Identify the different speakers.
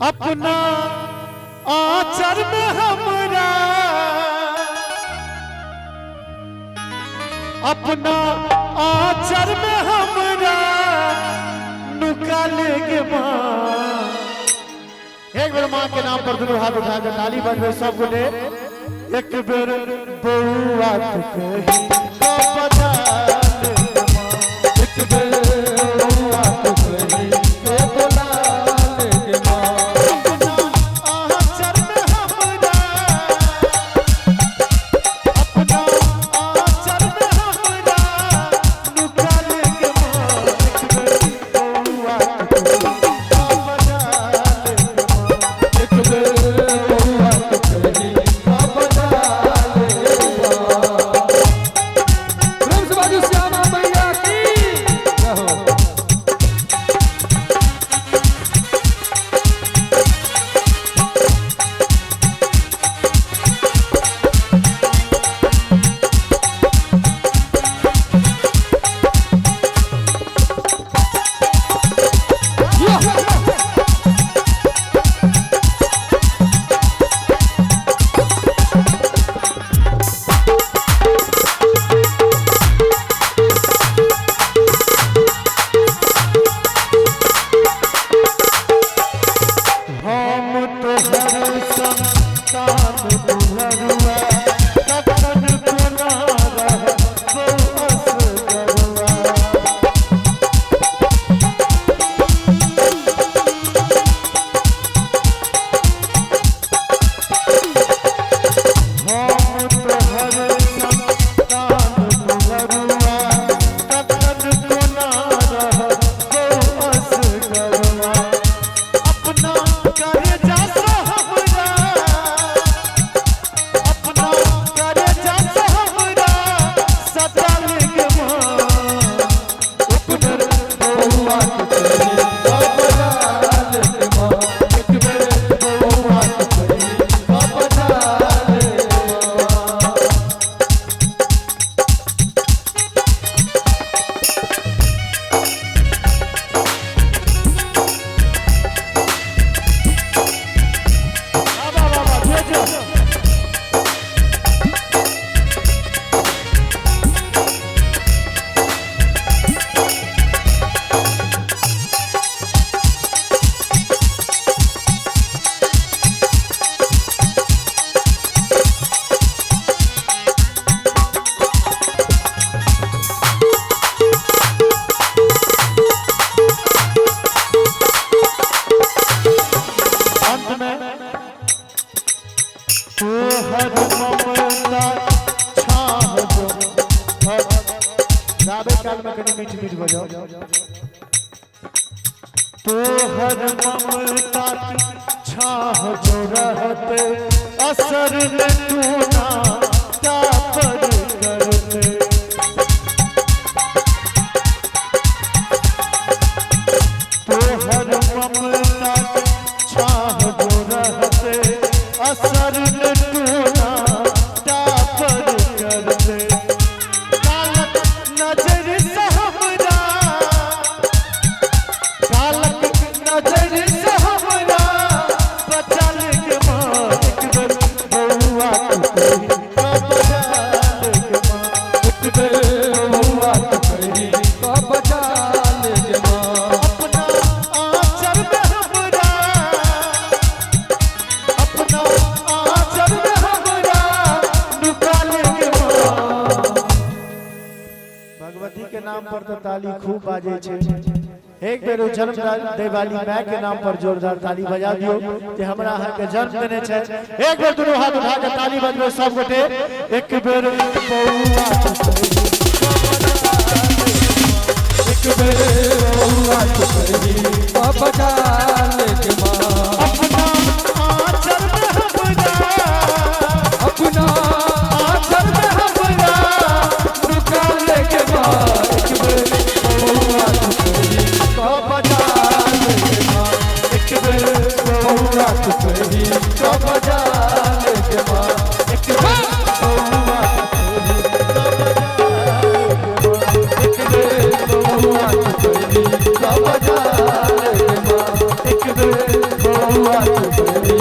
Speaker 1: अपना आचर में हमरा अपना आचर में हमरा नुका लेके माँ। एक बेर माँ के नाम पर दोनों हाथ उठा कर ताली बजबे सब गोटे। एक बेर बउआ कही तो बजा ले माँ। एक बेर बउआ कही तो बुला ले माँ। अपना आचर में हमरा अपना आचर में हमरा नुका लेके माँ। एक बेर बउआ कही तो बजा ले माँ। एक बेर बउआ कही तो बजा ले माँ।
Speaker 2: प्रेम से बाजू श्यामा मैया की रहो।
Speaker 1: हम तो हर संतान दुलरुआ कखन कोना रहबो असगरुआ। हम तो हर संतान दुलरुआ कखन कोना रहबो असगरुआ। अपना करे जासो हमरा अपना करे जासो हमरा सदा लेके माँ। एक बेर बउआ कही तो बजा ले माँ। एक बेर बउआ कही तो बजा ले माँ। बाबा बाबा भेजो। अंत में तोहर ममता छाह जो गावे काल में कनी मीठ मीठ बजाओ। तोहर ममता छाह जो रहते असर न तू ना तापर करते। तोहर ममता छाह जो रहते असर न तू ना तापर करते। कालक नजर से हमरा कालक नजर से हमरा बचा लेके माँ। एक बेर बउआ कही तो बजा लेके माँ। एक बेर बउआ कही
Speaker 2: तो बजा ले माँ।
Speaker 1: अपना आचर में हमरा अपना आचर में हमरा नुका लेके माँ। भगवती के नाम पर तो ताली खूब बाजे छे। एक बेर जन्म दे वाली माय के नाम पर जोरदार ताली बजा दियो कि हमरा अहाँ के जन्म देने छे। एक बेर दोनों हाथ उठा के ताली बजबे सब गोटे। एक बेर बउआ
Speaker 2: एक बेर बउआ कही तो बजा ले माँ।
Speaker 1: अपना आचर में हमरा
Speaker 2: अपना
Speaker 1: आचर में हमरा नुका लेके माँ। एक बेर बउआ
Speaker 2: कही
Speaker 1: तो बजा ले माँ। एक बेर बउआ
Speaker 2: कही तो बजा ले माँ।
Speaker 1: एक बेर बउआ कही तो बजा ले माँ। एक बेर बउआ
Speaker 2: कही तो बजा ले माँ।
Speaker 1: एक बेर
Speaker 2: रे